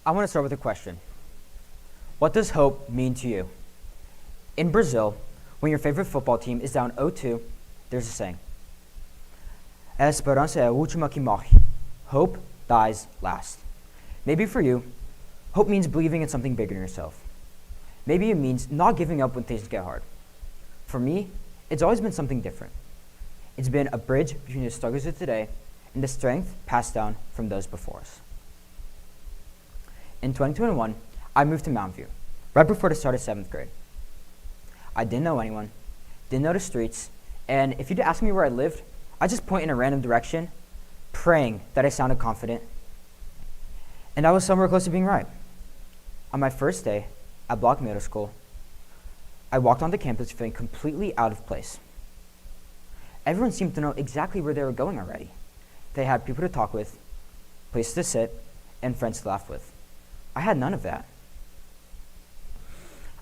I want to start with a question. What does hope mean to you? In Brazil, when your favorite football team is down 0-2, there's a saying. A esperança é a última que morre. Hope dies last. Maybe for you, hope means believing in something bigger than yourself. Maybe it means not giving up when things get hard. For me, it's always been something different. It's been a bridge between the struggles of today and the strength passed down from those before us. In 2021, I moved to Mountain View, right before the start of 7th grade. I didn't know anyone, didn't know the streets, and if you'd ask me where I lived, I'd just point in a random direction, praying that I sounded confident. And I was somewhere close to being right. On my first day at Block Middle School, I walked onto campus feeling completely out of place. Everyone seemed to know exactly where they were going already. They had people to talk with, places to sit, and friends to laugh with. I had none of that.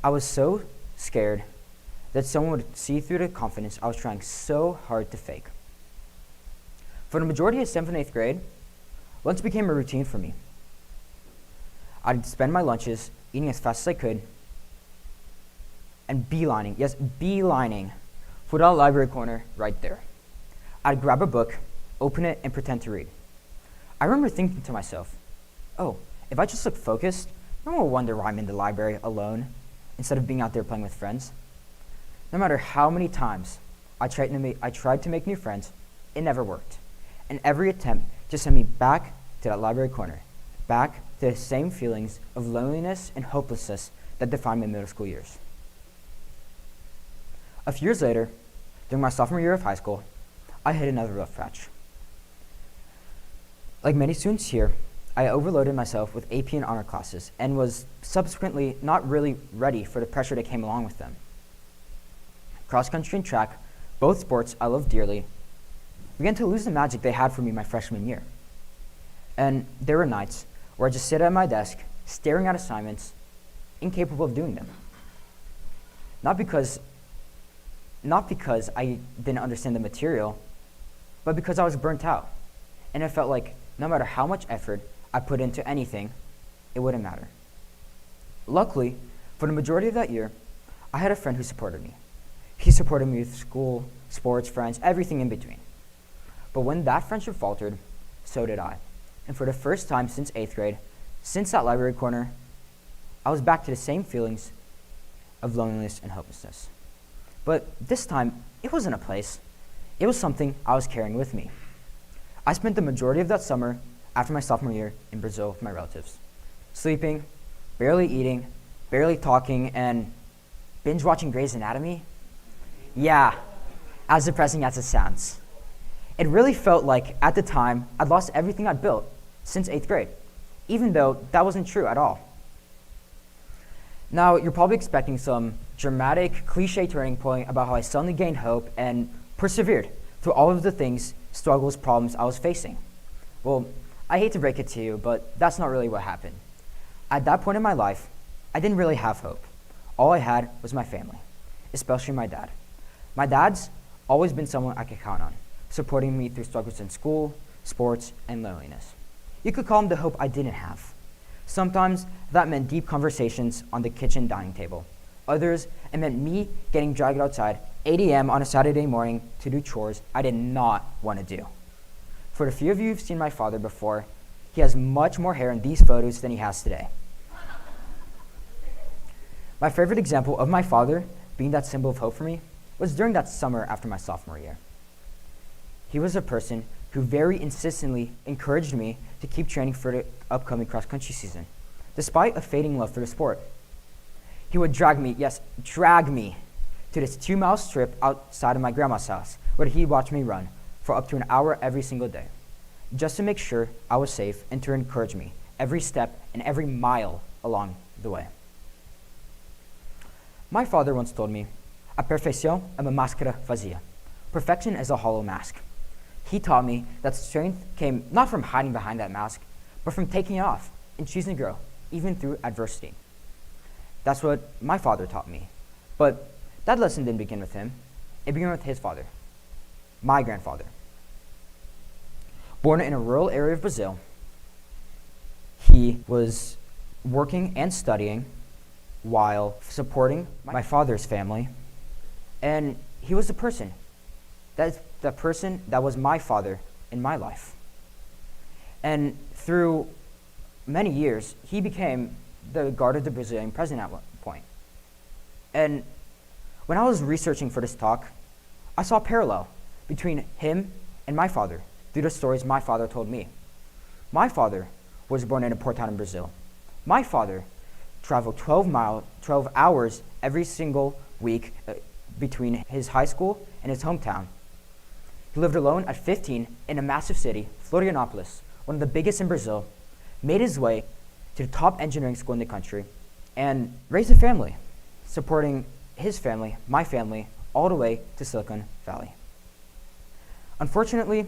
I was so scared that someone would see through the confidence I was trying so hard to fake. For the majority of 7th and 8th grade, lunch became a routine for me. I'd spend my lunches eating as fast as I could and beelining for that library corner right there. I'd grab a book, open it, and pretend to read. I remember thinking to myself, oh, if I just look focused, no one will wonder why I'm in the library alone instead of being out there playing with friends. No matter how many times I tried to make new friends, it never worked. And every attempt just sent me back to that library corner, back to the same feelings of loneliness and hopelessness that defined my middle school years. A few years later, during my sophomore year of high school, I hit another rough patch. Like many students here, I overloaded myself with AP and honor classes and was subsequently not really ready for the pressure that came along with them. Cross country and track, both sports I love dearly, began to lose the magic they had for me my freshman year. And there were nights where I just sit at my desk, staring at assignments, incapable of doing them. Not because I didn't understand the material, but because I was burnt out. And it felt like no matter how much effort I put into anything, it wouldn't matter. Luckily, for the majority of that year, I had a friend who supported me. He supported me with school, sports, friends, everything in between. But when that friendship faltered, so did I. And for the first time since 8th grade, since that library corner, I was back to the same feelings of loneliness and hopelessness. But this time, it wasn't a place. It was something I was carrying with me. I spent the majority of that summer after my sophomore year in Brazil with my relatives, sleeping, barely eating, barely talking, and binge watching Grey's Anatomy. Yeah, as depressing as it sounds. It really felt like, at the time, I'd lost everything I'd built since 8th grade, even though that wasn't true at all. Now, you're probably expecting some dramatic, cliche turning point about how I suddenly gained hope and persevered through all of the things, struggles, problems I was facing. Well, I hate to break it to you, but that's not really what happened. At that point in my life, I didn't really have hope. All I had was my family, especially my dad. My dad's always been someone I could count on, supporting me through struggles in school, sports, and loneliness. You could call him the hope I didn't have. Sometimes that meant deep conversations on the kitchen dining table. Others, it meant me getting dragged outside 8 a.m. on a Saturday morning to do chores I did not want to do. For the few of you who've seen my father before, he has much more hair in these photos than he has today. My favorite example of my father being that symbol of hope for me was during that summer after my sophomore year. He was a person who very insistently encouraged me to keep training for the upcoming cross-country season, despite a fading love for the sport. He would drag me to this 2-mile strip outside of my grandma's house, where he'd watch me run for up to an hour every single day, just to make sure I was safe and to encourage me every step and every mile along the way. My father once told me, "A perfeição é uma máscara vazia." Perfection is a hollow mask. He taught me that strength came not from hiding behind that mask, but from taking it off and choosing to grow, even through adversity. That's what my father taught me. But that lesson didn't begin with him. It began with his father, my grandfather. Born in a rural area of Brazil, he was working and studying while supporting my father's family. And he was the person that was my father in my life. And through many years, he became the guard of the Brazilian president at one point. And when I was researching for this talk, I saw a parallel between him and my father through the stories my father told me. My father was born in a poor town in Brazil. My father traveled 12 hours every single week between his high school and his hometown. He lived alone at 15 in a massive city, Florianópolis, one of the biggest in Brazil, made his way to the top engineering school in the country, and raised a family, supporting his family, my family, all the way to Silicon Valley. Unfortunately,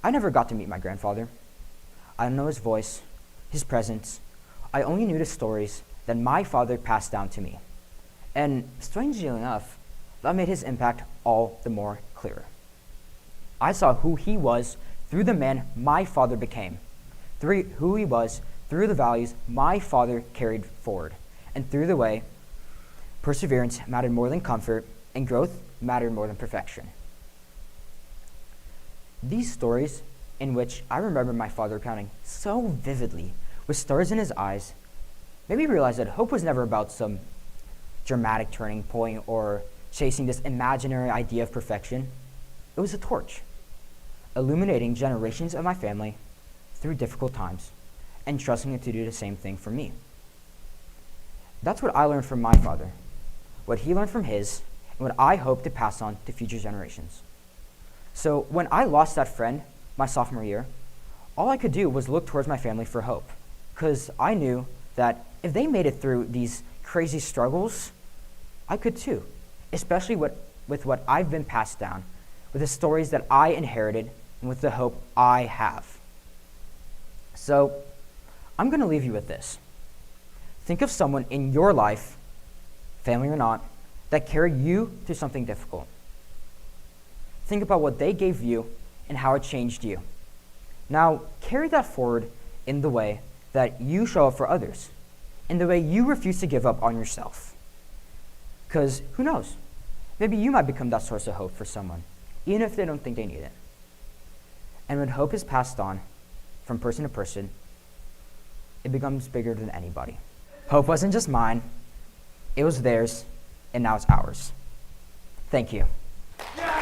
I never got to meet my grandfather. I don't know his voice, his presence. I only knew the stories that my father passed down to me. And strangely enough, that made his impact all the more clearer. I saw who he was through the man my father became, through who he was through the values my father carried forward, and through the way perseverance mattered more than comfort and growth mattered more than perfection. These stories, in which I remember my father recounting so vividly with stars in his eyes, made me realize that hope was never about some dramatic turning point or chasing this imaginary idea of perfection. It was a torch, illuminating generations of my family through difficult times and trusting it to do the same thing for me. That's what I learned from my father, what he learned from his, and what I hope to pass on to future generations. So when I lost that friend my sophomore year, all I could do was look towards my family for hope, because I knew that if they made it through these crazy struggles, I could too, especially with what I've been passed down, with the stories that I inherited, and with the hope I have. So I'm going to leave you with this. Think of someone in your life, family or not, that carried you through something difficult. Think about what they gave you and how it changed you. Now, carry that forward in the way that you show up for others, in the way you refuse to give up on yourself. Because who knows? Maybe you might become that source of hope for someone, even if they don't think they need it. And when hope is passed on from person to person, it becomes bigger than anybody. Hope wasn't just mine, it was theirs, and now it's ours. Thank you. Yeah!